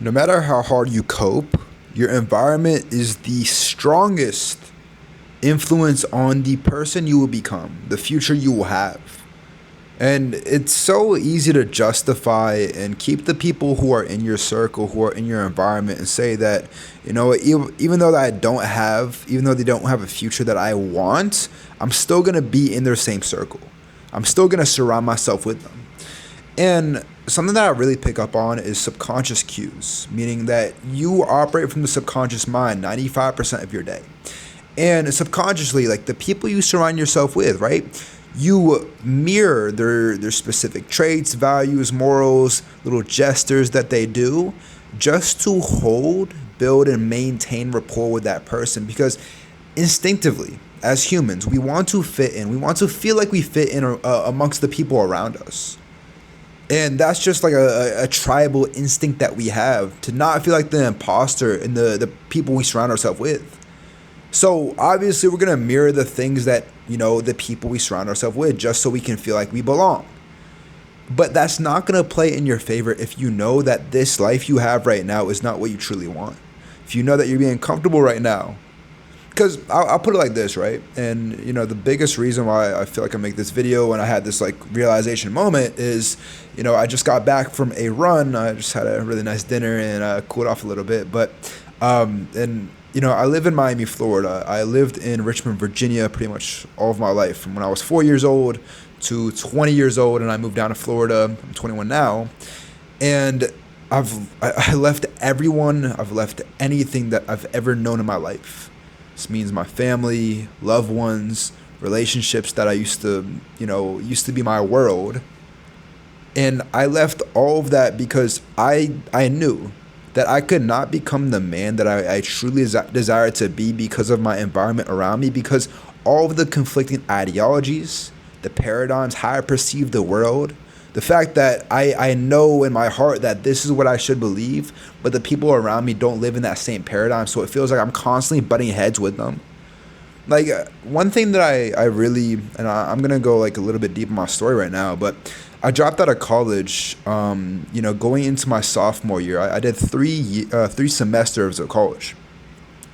No matter how hard you cope, your environment is the strongest influence on the person you will become, the future you will have. And it's so easy to justify and keep the people who are in your circle, who are in your environment, and say that, even though that I don't have, even though they don't have a future that I want, I'm still going to be in their same circle. I'm still going to surround myself with them. And something that I really pick up on is subconscious cues, meaning that you operate from the subconscious mind 95% of your day. And subconsciously, like the people you surround yourself with, right? You mirror their specific traits, values, morals, little gestures that they do just to hold, build, and maintain rapport with that person. Because instinctively, as humans, we want to fit in. We want to feel like we fit in amongst the people around us. And that's just like a tribal instinct that we have to not feel like the imposter in the people we surround ourselves with. So obviously we're going to mirror the things that, the people we surround ourselves with just so we can feel like we belong. But that's not going to play in your favor if you know that this life you have right now is not what you truly want. If you know that you're being comfortable right now. Because I'll put it like this, right? And, the biggest reason why I feel like I make this video and I had this, realization moment is, I just got back from a run. I just had a really nice dinner and cooled off a little bit. But, I live in Miami, Florida. I lived in Richmond, Virginia pretty much all of my life, from when I was 4 years old to 20 years old, and I moved down to Florida. I'm 21 now. And I left everyone. I've left anything that I've ever known in my life. This means my family, loved ones, relationships that I used to be my world. And I left all of that because I knew that I could not become the man that I truly desired to be because of my environment around me, because all of the conflicting ideologies, the paradigms, how I perceive the world, the fact that I know in my heart that this is what I should believe, but the people around me don't live in that same paradigm, so it feels like I'm constantly butting heads with them. Like, one thing that I really, and I'm going to go a little bit deep in my story right now, but I dropped out of college, going into my sophomore year. I did three semesters of college.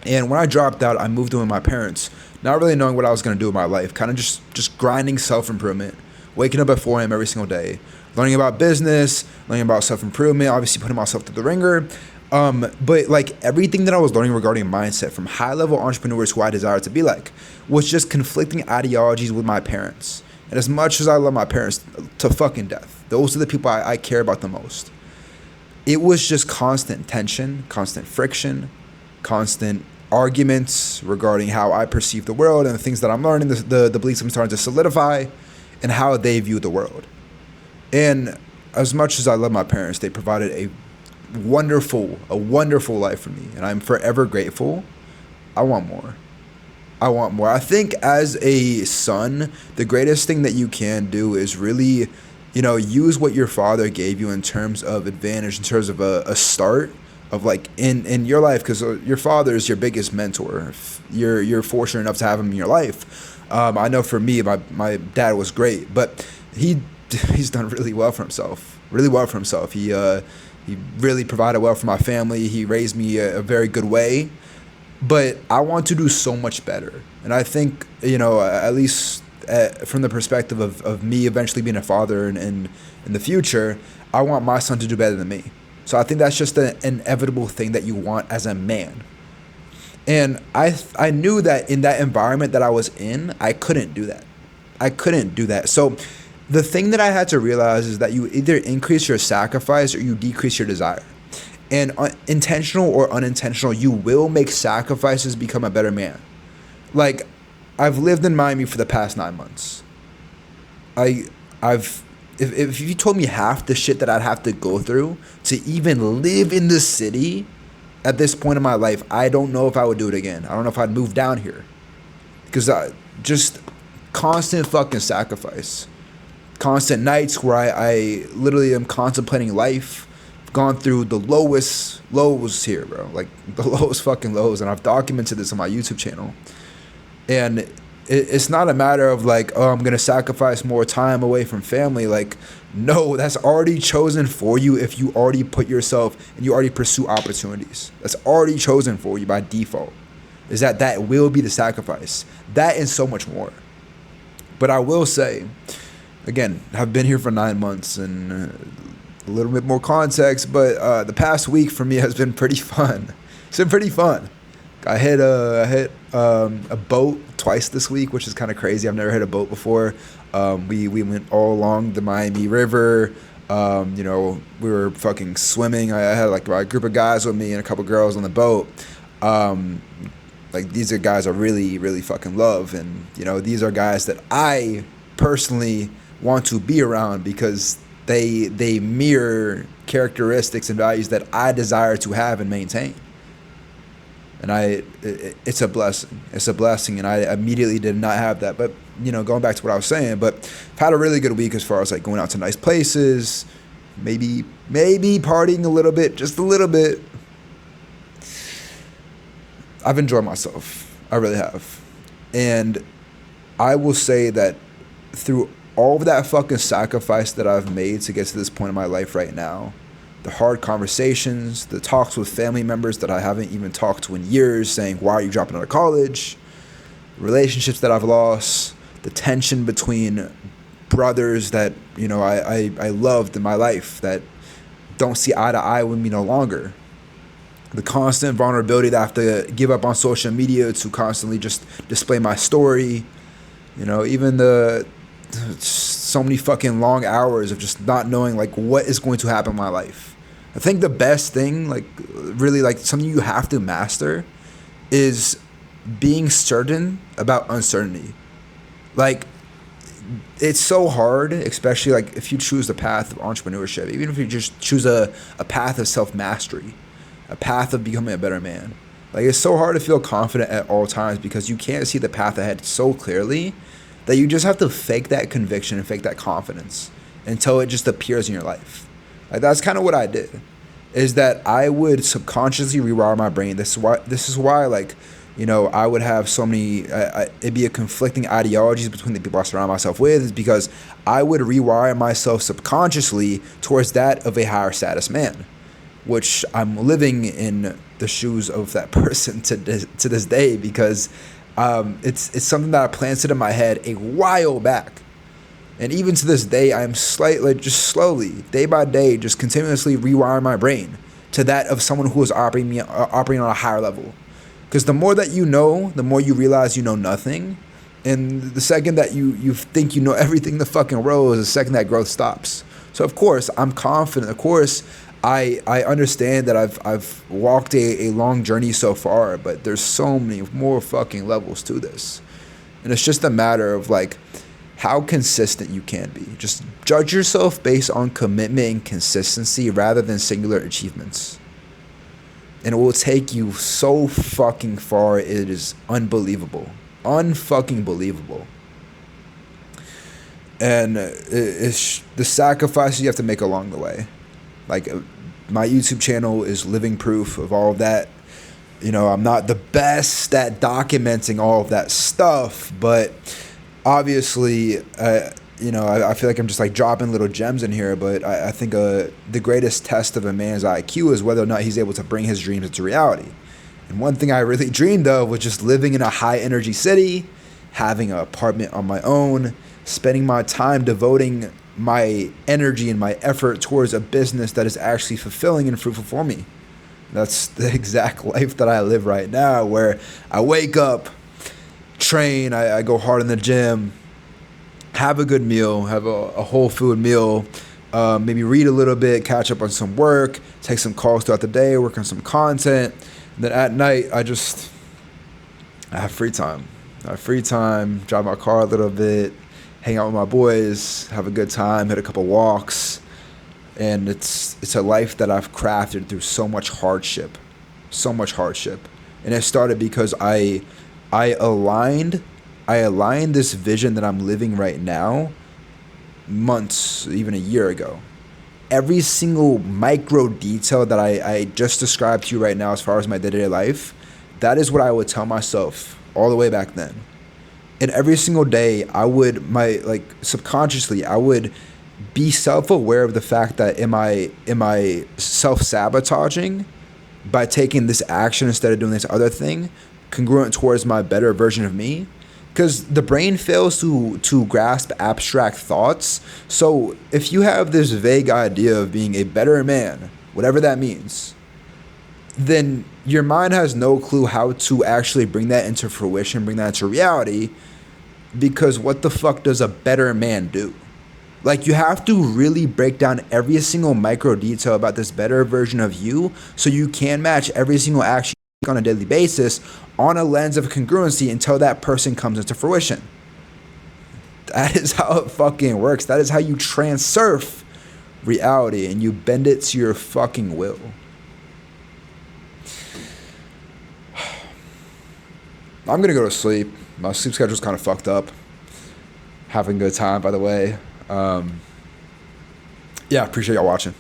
And when I dropped out, I moved in with my parents, not really knowing what I was going to do with my life, kind of just grinding self-improvement, waking up at 4 a.m. every single day, learning about business, learning about self-improvement, obviously putting myself through the ringer. But everything that I was learning regarding mindset from high-level entrepreneurs who I desired to be like was just conflicting ideologies with my parents. And as much as I love my parents to fucking death, those are the people I care about the most. It was just constant tension, constant friction, constant arguments regarding how I perceive the world and the things that I'm learning, the beliefs I'm starting to solidify, and how they view the world. And as much as I love my parents, they provided a wonderful life for me, and I'm forever grateful. I want more. I think as a son, the greatest thing that you can do is really, use what your father gave you in terms of advantage, in terms of a start of in your life, because your father is your biggest mentor. If you're fortunate enough to have him in your life. I know for me, my dad was great, but he's done really well for himself. He really provided well for my family. He raised me a very good way. But I want to do so much better. And I think, at least from the perspective of me eventually being a father in the future, I want my son to do better than me. So I think that's just an inevitable thing that you want as a man. And I knew that in that environment that I was in, I couldn't do that. So the thing that I had to realize is that you either increase your sacrifice or you decrease your desire. And intentional or unintentional, you will make sacrifices to become a better man. I've lived in Miami for the past 9 months. If you told me half the shit that I'd have to go through to even live in the city at this point in my life, I don't know if I would do it again. I don't know if I'd move down here. Because just constant fucking sacrifice. Constant nights where I literally am contemplating life. Gone through the lowest lows here, bro. The lowest fucking lows. And I've documented this on my YouTube channel. And it's not a matter of like, oh, I'm gonna sacrifice more time away from family. Like, no, that's already chosen for you if you already put yourself and you already pursue opportunities. That's already chosen for you by default. Is that will be the sacrifice. That and so much more. But I will say, again, I've been here for 9 months and a little bit more context, but the past week for me has been pretty fun. It's been pretty fun. I hit a boat twice this week, which is kind of crazy. I've never hit a boat before. We went all along the Miami River. We were fucking swimming. I had like a group of guys with me and a couple girls on the boat. Like these are guys I really, really fucking love, and these are guys that I personally want to be around because they mirror characteristics and values that I desire to have and maintain. And it's a blessing. It's a blessing, and I immediately did not have that. But going back to what I was saying, but I've had a really good week as far as like going out to nice places, maybe partying a little bit, just a little bit. I've enjoyed myself. I really have. And I will say that through all of that fucking sacrifice that I've made to get to this point in my life right now, the hard conversations, the talks with family members that I haven't even talked to in years saying, why are you dropping out of college? Relationships that I've lost, the tension between brothers that, I loved in my life that don't see eye to eye with me no longer. The constant vulnerability that I have to give up on social media to constantly just display my story. Even so many fucking long hours of just not knowing like what is going to happen in my life. I think the best thing, like really like something you have to master, is being certain about uncertainty. Like, it's so hard, especially like if you choose the path of entrepreneurship, even if you just choose a path of self-mastery, a path of becoming a better man. Like, it's so hard to feel confident at all times because you can't see the path ahead so clearly that you just have to fake that conviction and fake that confidence until it just appears in your life. Like, that's kind of what I did, is that I would subconsciously rewire my brain. This is why like, I would have so many, it'd be a conflicting ideologies between the people I surround myself with, is because I would rewire myself subconsciously towards that of a higher status man, which I'm living in the shoes of that person to this day, because it's something that I planted in my head a while back. And even to this day, I'm just slowly, day by day, just continuously rewiring my brain to that of someone who is operating on a higher level. Because the more that you know, the more you realize you know nothing. And the second that you think you know everything in the fucking world is the second that growth stops. So of course, I'm confident. Of course, I understand that I've walked a long journey so far, but there's so many more fucking levels to this. And it's just a matter of like how consistent you can be. Just judge yourself based on commitment and consistency rather than singular achievements. And it will take you so fucking far, it is unbelievable. Unfucking believable. And it's the sacrifices you have to make along the way. Like, my YouTube channel is living proof of all of that. I'm not the best at documenting all of that stuff, but obviously, I feel like I'm just like dropping little gems in here, but I think the greatest test of a man's IQ is whether or not he's able to bring his dreams into reality. And one thing I really dreamed of was just living in a high energy city, having an apartment on my own, spending my time devoting my energy and my effort towards a business that is actually fulfilling and fruitful for me. That's the exact life that I live right now, where I wake up, train, I go hard in the gym, have a good meal, have a whole food meal, maybe read a little bit, catch up on some work, take some calls throughout the day, work on some content. And then at night, I have free time. Drive my car a little bit, hang out with my boys, have a good time, hit a couple walks. And it's a life that I've crafted through so much hardship. And it started because I aligned this vision that I'm living right now months, even a year ago. Every single micro detail that I just described to you right now as far as my day-to-day life, that is what I would tell myself all the way back then. And every single day I would my like subconsciously I would be self-aware of the fact that am I self-sabotaging by taking this action instead of doing this other thing congruent towards my better version of me, because the brain fails to grasp abstract thoughts. So if you have this vague idea of being a better man, whatever that means, then your mind has no clue how to actually bring that into fruition, bring that into reality, because what the fuck does a better man do? Like, you have to really break down every single micro detail about this better version of you so you can match every single action you take on a daily basis on a lens of congruency until that person comes into fruition. That is how it fucking works. That is how you transurf reality and you bend it to your fucking will. I'm gonna go to sleep. My sleep schedule's kind of fucked up. Having a good time, by the way. Yeah, appreciate y'all watching.